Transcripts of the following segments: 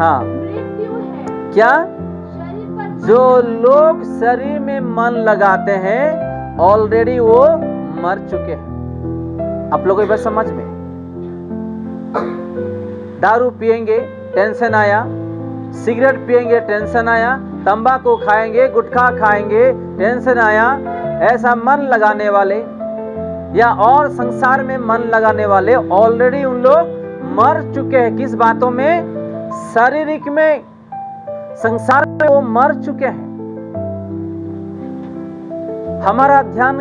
हाँ, मृत्यु है। क्या? शरीर पर जो लोग शरीर में मन लगाते हैं ऑलरेडी वो मर चुके हैं। आप लोगों की बात समझ में? दारू पिएंगे टेंशन आया, सिगरेट पिएंगे टेंशन आया, तंबाकू खाएंगे, गुटखा खाएंगे टेंशन आया। ऐसा मन लगाने वाले या और संसार में मन लगाने वाले ऑलरेडी उन लोग मर चुके हैं। किस बातों में? शारीरिक में, संसार में वो मर चुके हैं। हमारा ध्यान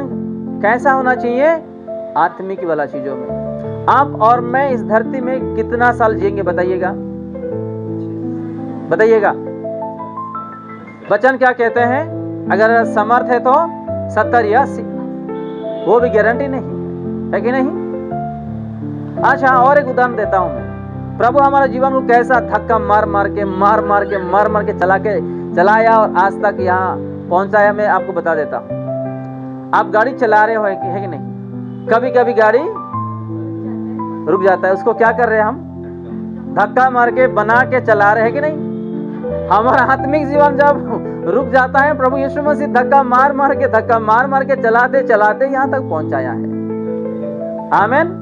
कैसा होना चाहिए? आत्मिक वाला चीजों में। आप और मैं इस धरती में कितना साल जिएंगे बताइएगा? बताइएगा। वचन क्या कहते हैं? अगर समर्थ है तो 70 या 80, वो भी गारंटी नहीं है कि नहीं? अच्छा, और एक उदाहरण देता हूं मैं। प्रभु हमारे जीवन को कैसा धक्का मार मार के चलाया और आज तक यहाँ पहुंचाया, मैं आपको बता देता हूं। आप गाड़ी चला रहे हो है कि नहीं? कभी कभी गाड़ी रुक जाता है, उसको क्या कर रहे हैं हम? धक्का मार के बना के चला रहे हैं कि नहीं? हमारा आत्मिक जीवन जब रुक जाता है, प्रभु यीशु मसीह धक्का मार मार के चलाते चलाते यहाँ तक पहुंचाया है। आमीन।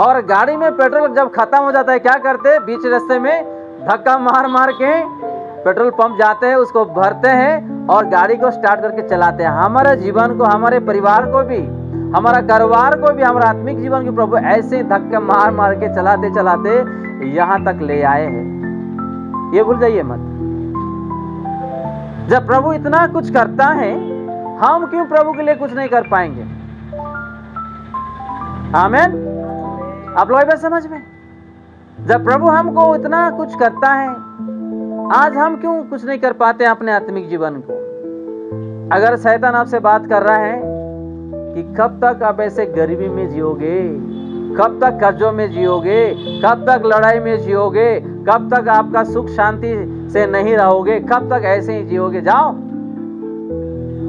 और गाड़ी में पेट्रोल जब खत्म हो जाता है, क्या करते हैं? बीच रास्ते में धक्का मार के पेट्रोल पंप जाते हैं, उसको भरते हैं और गाड़ी को स्टार्ट करके चलाते हैं। हमारे जीवन को, हमारे परिवार को भी, हमारा कारोबार को भी, हमारा आत्मिक जीवन को प्रभु ऐसे धक्का मार के चलाते चलाते यहाँ तक ले आए हैं। ये भूल जाइए मत। जब प्रभु इतना कुछ करता है, हम क्यों प्रभु के लिए कुछ नहीं कर पाएंगे? आमीन। आप लोग बात समझ में? जब प्रभु हमको इतना कुछ करता है, आज हम क्यों कुछ नहीं कर पाते अपने आत्मिक जीवन को? अगर शैतान आपसे बात कर रहा है कि कब तक आप ऐसे गरीबी में जियोगे, कब तक कर्जों में जियोगे, कब तक लड़ाई में जियोगे, कब तक आपका सुख शांति से नहीं रहोगे, कब तक ऐसे ही जियोगे, जाओ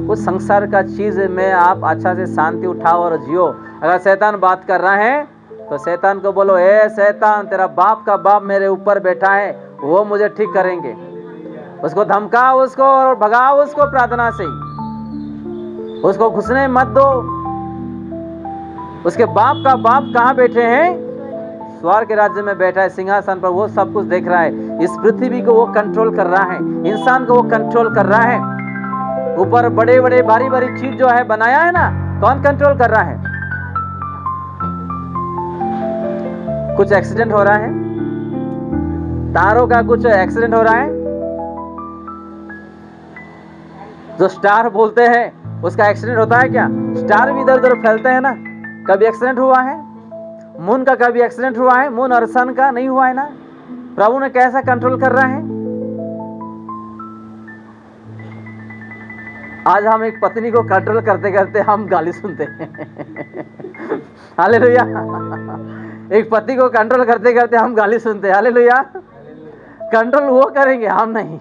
उस संसार का चीज में आप अच्छा से शांति उठाओ और जियो। अगर शैतान बात कर रहा है तो शैतान को बोलो, ए शैतान, तेरा बाप का बाप मेरे ऊपर बैठा है, वो मुझे ठीक करेंगे। उसको धमकाओ, उसको और भगाओ उसको प्रार्थना से ही। उसको घुसने मत दो। उसके बाप का बाप कहाँ बैठे हैं? स्वर्ग के राज्य में बैठा है, सिंहासन पर। वो सब कुछ देख रहा है। इस पृथ्वी को वो कंट्रोल कर रहा है, इंसान को वो कंट्रोल कर रहा है। ऊपर बड़े बड़े भारी भारी चीज जो है बनाया है ना, कौन कंट्रोल कर रहा है? कुछ एक्सीडेंट हो रहा है, तारों का कुछ एक्सीडेंट हो रहा है, जो स्टार बोलते हैं उसका एक्सीडेंट होता है क्या? स्टार भी इधर उधर फैलते हैं ना। कभी एक्सीडेंट हुआ है? मून का कभी एक्सीडेंट हुआ है? मून और सन का नहीं हुआ है ना। प्रभु ने कैसा कंट्रोल कर रहा है? आज हम एक पत्नी को कंट्रोल करते करते हम गाली सुनते हैं। हालेलुया। एक पति को कंट्रोल करते करते हम गाली सुनते हैं। हालेलुया। कंट्रोल वो करेंगे, हम नहीं।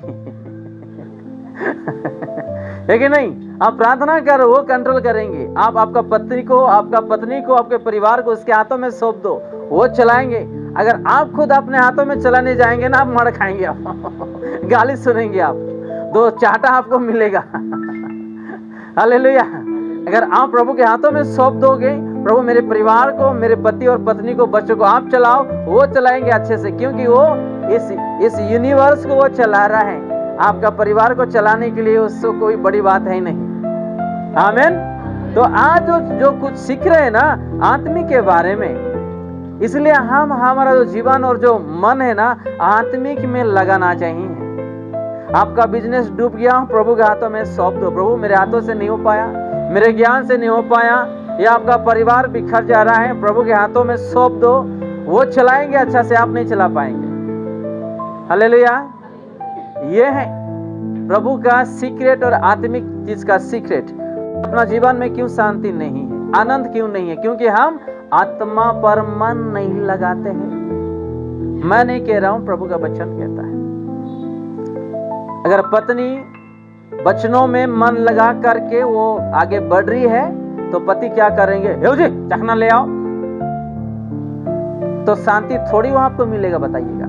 है कि नहीं? आप प्रार्थना करो, वो कंट्रोल करेंगे। आप आपका पत्नी को, आपके परिवार को उसके हाथों में सौंप दो, वो चलाएंगे। अगर आप खुद अपने हाथों में चलाने जाएंगे ना, आप मार खाएंगे, आप गाली सुनेंगे, आप दो चाटा आपको मिलेगा। हालेलुया। अगर आप प्रभु के हाथों में सौंप दोगे, प्रभु मेरे परिवार को, मेरे पति और पत्नी को, बच्चों को आप चलाओ, वो चलाएंगे अच्छे से, क्योंकि वो इस यूनिवर्स को वो चला रहा है। आपका परिवार को चलाने के लिए उसको कोई बड़ी बात है ही नहीं। आमीन। तो आज जो कुछ सीख रहे हैं ना आत्मिक के बारे में, इसलिए हम हमारा जो जीवन और जो मन है ना आत्मिक में लगाना चाहिए। आपका बिजनेस डूब गया, प्रभु के हाथों में सौंप दो। प्रभु मेरे हाथों से नहीं हो पाया, मेरे ज्ञान से नहीं हो पाया, या आपका परिवार बिखर जा रहा है, प्रभु के हाथों में सौंप दो, वो चलाएंगे अच्छा से, आप नहीं चला पाएंगे। हालेलुया। ये है प्रभु का सीक्रेट और आत्मिक चीज का सीक्रेट। अपना जीवन में क्यों शांति नहीं है, आनंद क्यों नहीं है? क्योंकि हम आत्मा पर मन नहीं लगाते हैं। मैं नहीं कह रहा हूं, प्रभु का वचन कहता है। अगर पत्नी वचनों में मन लगा करके वो आगे बढ़ रही है, तो पति क्या करेंगे? जी चखना ले आओ, तो शांति थोड़ी वहां आपको मिलेगा, बताइएगा।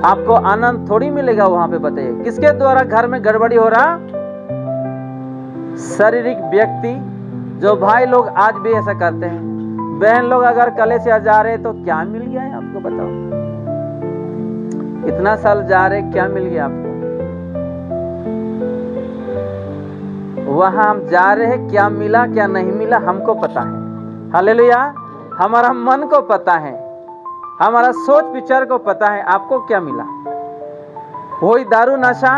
आपको आनंद थोड़ी मिलेगा वहां पे। बताइए किसके द्वारा घर में गड़बड़ी हो रहा? शारीरिक व्यक्ति। जो भाई लोग आज भी ऐसा करते हैं, बहन लोग अगर कले से जा रहे तो क्या मिल गया है आपको? बताओ, इतना साल जा रहे क्या मिल गया आपको? वहां हम जा रहे हैं, क्या मिला क्या नहीं मिला हमको पता है। हालेलुया। हमारा मन को पता है, हमारा सोच विचार को पता है आपको क्या मिला। वही दारू नशा,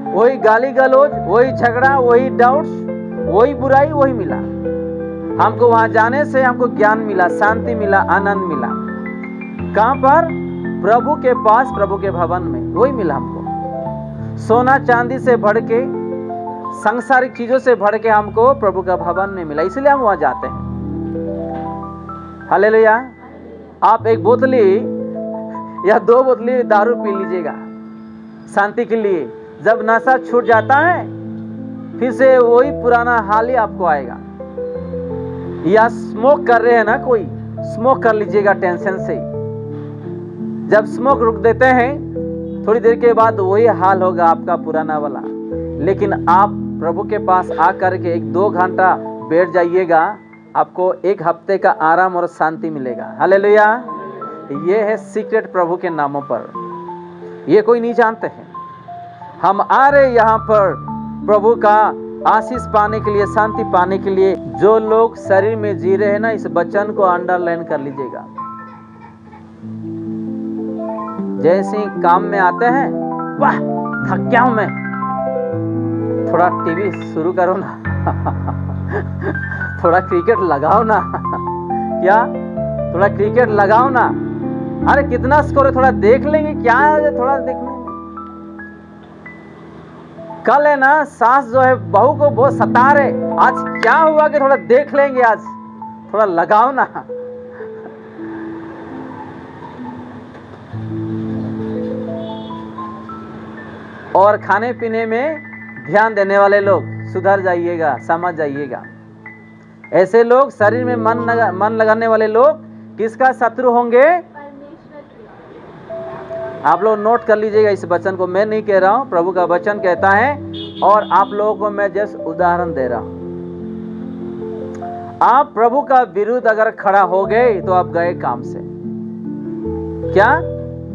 वही गाली गलौज, वही झगड़ा, वही डाउट्स, वही बुराई, वही मिला हमको। वहां जाने से हमको ज्ञान मिला, शांति मिला, आनंद मिला। कहां पर? प्रभु के पास, प्रभु के भवन में, वही मिला हमको। सोना चांदी से भर के, सांसारिक चीजों से भर के हमको प्रभु का भवन में मिला, इसलिए हम वहां जाते हैं। हालेलुया। आप एक बोतली या 2 बोतली दारू पी लीजिएगा शांति के लिए, जब नशा छूट जाता है फिर से वही पुराना हाल ही आपको आएगा। या स्मोक कर रहे हैं ना, कोई स्मोक कर लीजिएगा टेंशन से, जब स्मोक रुक देते हैं थोड़ी देर के बाद वही हाल होगा आपका पुराना वाला। लेकिन आप प्रभु के पास आकर के 1-2 घंटा बैठ जाइएगा, आपको 1 हफ्ते का आराम और शांति मिलेगा। हालेलुया। ये है सीक्रेट प्रभु के नामों पर, ये कोई नहीं जानते हैं। हम आ रहे यहाँ पर प्रभु का आशीष पाने के लिए, शांति पाने के लिए। जो लोग शरीर में जी रहे हैं ना, इस वचन को अंडरलाइन कर लीजिएगा। जैसे ही काम में आते हैं, वाह थक गया हूं मैं, थोड़ा टीवी शुरू करो ना थोड़ा क्रिकेट लगाओ ना क्या? थोड़ा क्रिकेट लगाओ ना। अरे कितना स्कोर है, थोड़ा देख लेंगे, क्या है थोड़ा देख लेंगे। कल है ना, सास जो है बहू को बहुत सता रहे, आज क्या हुआ कि थोड़ा देख लेंगे, आज थोड़ा लगाओ ना। और खाने पीने में ध्यान देने वाले लोग सुधर जाइएगा, समझ जाइएगा। ऐसे लोग, शरीर में मन लगाने वाले लोग किसका शत्रु होंगे? परमेश्वर के। आप लोग नोट कर लीजिएगा इस वचन को, मैं नहीं कह रहा हूं, प्रभु का वचन कहता है। और आप लोगों को मैं जस्ट उदाहरण दे रहा हूं। आप प्रभु का विरुद्ध अगर खड़ा हो गए तो आप गए काम से। क्या?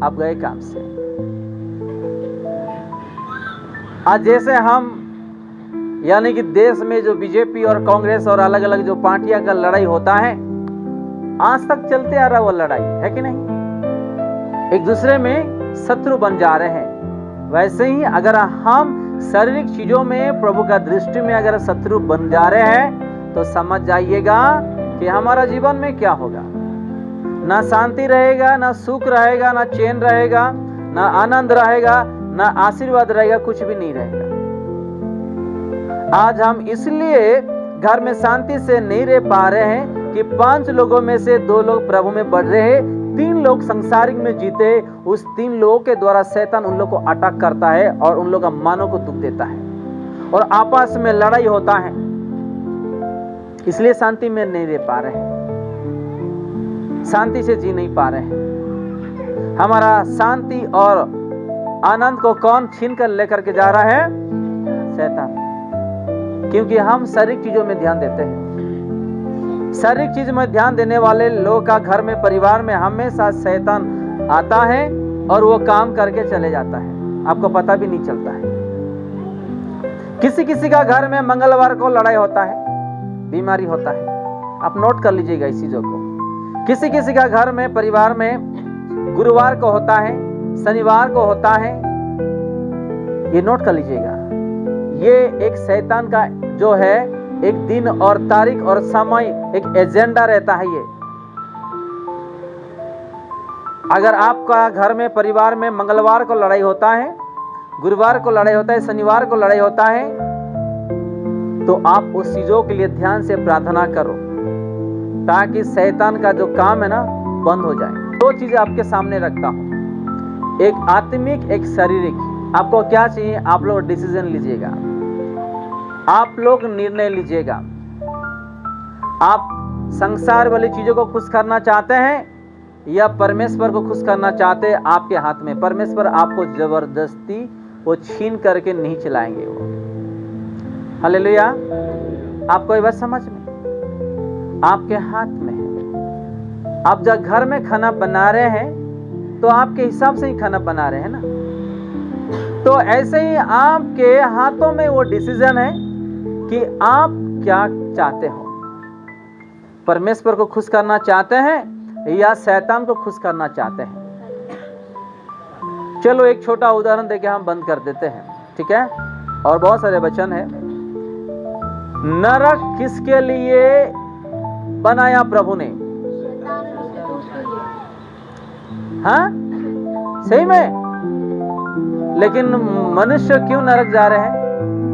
आप गए काम से। आज जैसे हम, यानी कि देश में जो बीजेपी और कांग्रेस और अलग अलग जो पार्टियां का लड़ाई होता है, आज तक चलते आ रहा वो लड़ाई है कि नहीं? एक दूसरे में शत्रु बन जा रहे हैं। वैसे ही अगर हम शारीरिक चीजों में, प्रभु का दृष्टि में अगर शत्रु बन जा रहे हैं तो समझ जाइएगा कि हमारा जीवन में क्या होगा। ना शांति रहेगा, ना सुख रहेगा, ना चैन रहेगा, ना आनंद रहेगा, ना आशीर्वाद रहेगा, कुछ भी नहीं रहेगा। आज हम इसलिए घर में शांति से नहीं रह पा रहे हैं कि 5 लोगों में से 2 लोग प्रभु में बढ़ रहे हैं, 3 लोग संसारिक में जीते। उस 3 लोगों के द्वारा शैतान उन लोग को अटैक करता है और उन लोग का मानों को दुख देता है और आपस में लड़ाई होता है। इसलिए शांति में नहीं रह पा रहे हैं, शांति से जी नहीं पा रहे हैं। हमारा शांति और आनंद को कौन छीन कर लेकर के जा रहा है? शैतान। क्योंकि हम शारीरिक चीजों में ध्यान देते हैं। शारीरिक चीज में ध्यान देने वाले लोग का घर में, परिवार में हमेशा शैतान आता है और वो काम करके चले जाता है, आपको पता भी नहीं चलता है। किसी किसी का घर में मंगलवार को लड़ाई होता है, बीमारी होता है, आप नोट कर लीजिएगा इस चीजों को। किसी किसी का घर में, परिवार में गुरुवार को होता है, शनिवार को होता है, ये नोट कर लीजिएगा। ये एक शैतान का जो है एक दिन और तारीख और समय, एक एजेंडा रहता है। ये अगर आपका घर में, परिवार में मंगलवार को लड़ाई होता है, गुरुवार को लड़ाई होता है, शनिवार को लड़ाई होता है, तो आप उस चीजों के लिए ध्यान से प्रार्थना करो ताकि शैतान का जो काम है ना बंद हो जाए। 2 चीजें आपके सामने रखता हूं, एक आत्मिक, एक शारीरिक। आपको क्या चाहिए? आप लोग डिसीजन लीजिएगा, आप लोग निर्णय लीजिएगा। आप संसार वाली चीजों को खुश करना चाहते हैं या परमेश्वर को खुश करना चाहते हैं आपके हाथ में। परमेश्वर आपको जबरदस्ती वो छीन करके नहीं चलाएंगे वो। हालेलुया। आपको ये बात समझ में? आपके हाथ में है। आप जब घर में खाना बना रहे हैं तो आपके हिसाब से ही खाना बना रहे हैं ना। तो ऐसे ही आपके हाथों में वो डिसीजन है कि आप क्या चाहते हो। परमेश्वर को खुश करना चाहते हैं या शैतान को खुश करना चाहते हैं। चलो एक छोटा उदाहरण देके हम बंद कर देते हैं, ठीक है? और बहुत सारे वचन है। नरक किसके लिए बनाया प्रभु ने? शैतान और उसके दोस्त के लिए। हाँ, सही में। लेकिन मनुष्य क्यों नरक जा रहे हैं?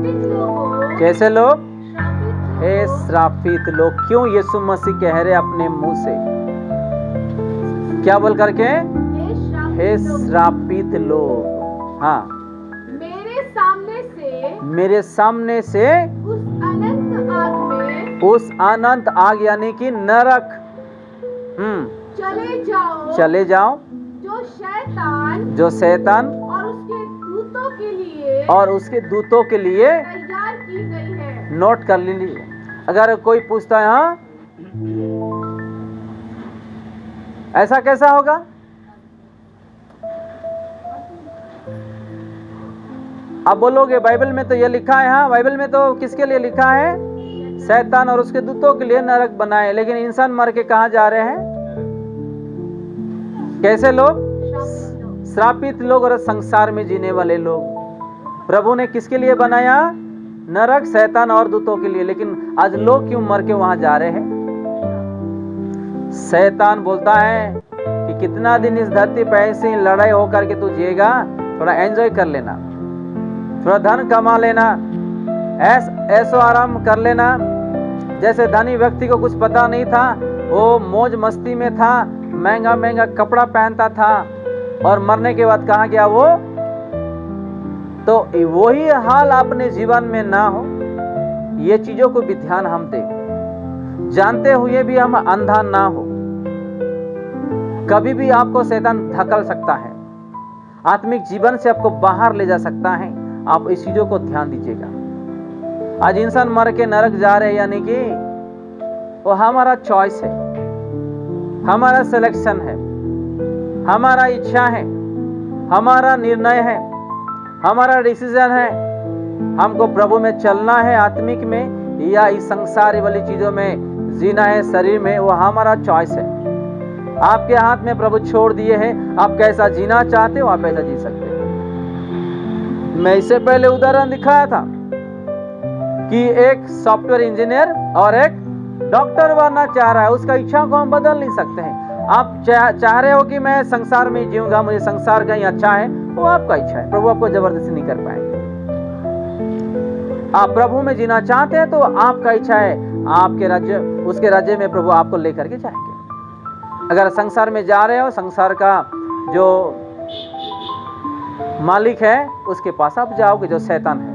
किस लोगों कैसे लोग? श्रापित हे श्रापित लोग। क्यों? यीशु मसीह कह रहे अपने मुंह से, क्या बोल करके? हे श्रापित लोग। हाँ, मेरे सामने से मेरे सामने से उस अनंत आग में उस अनंत आग यानी कि नरक चले जाओ, चले जाओ, जो शैतान और और उसके दूतों के लिए तैयार की गई है। नोट कर लीजिए। अगर कोई पूछता है हाँ ऐसा कैसा होगा, आप बोलोगे बाइबल में तो ये लिखा है। हाँ, बाइबल में तो किसके लिए लिखा है? शैतान और उसके दूतों के लिए नरक बनाए। लेकिन इंसान मर के कहां जा रहे हैं? कैसे लोग? श्रापित लोग और संसार में जीने वाले लोग। प्रभु ने किसके लिए बनाया? नरक, शैतान और दूतों के लिए। लेकिन आज लोग क्यों मर के वहां जा रहे हैं? शैतान बोलता है कि कितना दिन इस धरती पर ऐसे ही लड़ाई होकर के तू जिएगा, थोड़ा एंजॉय कर लेना, थोड़ा धन कमा लेना, ऐसो आराम कर लेना। जैसे धनी व्यक्ति को कुछ पता नहीं था, वो मौज मस्ती में था, महंगा महंगा कपड़ा पहनता था, और मरने के बाद कहाँ गया वो? तो वही हाल अपने जीवन में ना हो, ये चीजों को भी ध्यान हम दें, जानते हुए भी हम अंधा ना हो। कभी भी आपको शैतान धकेल सकता है, आत्मिक जीवन से आपको बाहर ले जा सकता है। आप इस चीजों को ध्यान दीजिएगा। आज इंसान मर के नरक जा रहे हैं, यानी कि वो हमारा चॉइस है, हमारा सिलेक्शन है, हमारा इच्छा है, हमारा निर्णय है, हमारा डिसीजन है। हमको प्रभु में चलना है आत्मिक में, या इस संसार वाली चीजों में जीना है शरीर में, वो हमारा चॉइस है। आपके हाथ में प्रभु छोड़ दिए हैं, आप कैसा जीना चाहते हो आप ऐसा जी सकते हो। मैं इससे पहले उदाहरण दिखाया था कि एक सॉफ्टवेयर इंजीनियर और एक डॉक्टर बनना चाह रहा है, उसका इच्छा को हम बदल नहीं सकते हैं। आप चाह रहे हो कि मैं संसार में जीऊंगा, मुझे संसार कहीं अच्छा है, वो आपका इच्छा है, प्रभु आपको जबरदस्ती नहीं कर पाएंगे। आप प्रभु में जीना चाहते हैं तो आपका इच्छा है, आपके राज्य, उसके राज्य में प्रभु आपको लेकर के जाएंगे। अगर संसार में जा रहे हो, संसार का जो मालिक है उसके पास आप जाओगे, जो शैतान है।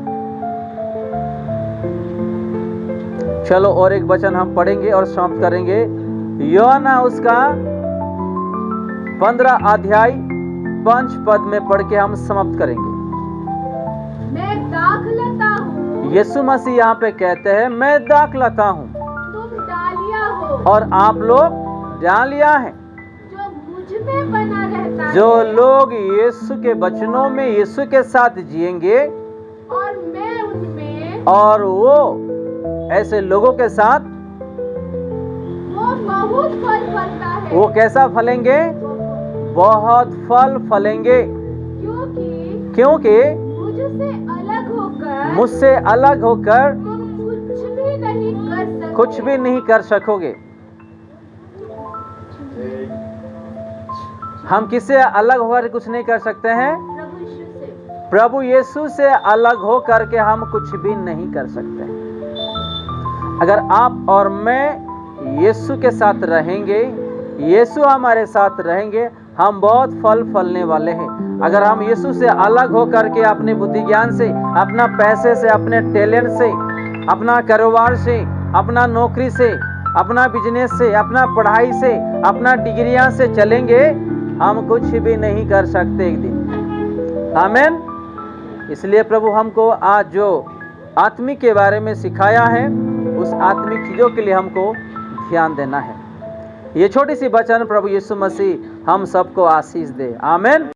चलो और एक वचन हम पढ़ेंगे और समाप्त करेंगे। यूहन्ना उसका 15 अध्याय 5 पद में पढ़ के हम समाप्त करेंगे। मैं दाखलता हूँ, यीशु मसीह यहाँ पे कहते हैं मैं दाखलता हूँ, तुम डालियाँ हो, और आप लोग डालियाँ हैं। जो मुझ में बना रहता है, जो लोग यीशु के वचनों में यीशु के साथ जिएंगे और मैं उनमें, और वो ऐसे लोगों के साथ, वो बहुत फल फलता है। वो कैसा फलेंगे? बहुत फल फलेंगे। क्योंकि मुझसे अलग होकर तुम कुछ भी नहीं कर सकोगे। हम किससे अलग होकर कुछ नहीं कर सकते हैं? प्रभु यीशु से अलग हो करके हम कुछ भी नहीं कर सकते हैं। अगर आप और मैं यीशु के साथ रहेंगे, यीशु हमारे साथ रहेंगे, हम बहुत फल फलने वाले हैं। अगर हम यीशु से अलग हो करके अपने बुद्धि ज्ञान से, अपना पैसे से, अपने टैलेंट से, अपना कारोबार से, अपना नौकरी से अपना बिजनेस से, अपना पढ़ाई से, अपना डिग्रियां से चलेंगे, हम कुछ भी नहीं कर सकते एक दिन। आमीन। इसलिए प्रभु हमको आज जो आत्मिक के बारे में सिखाया है, उस आत्मिक चीज़ों के लिए हमको ध्यान देना है। ये छोटी सी वचन प्रभु यीशु मसीह हम सबको आशीष दे। आमीन।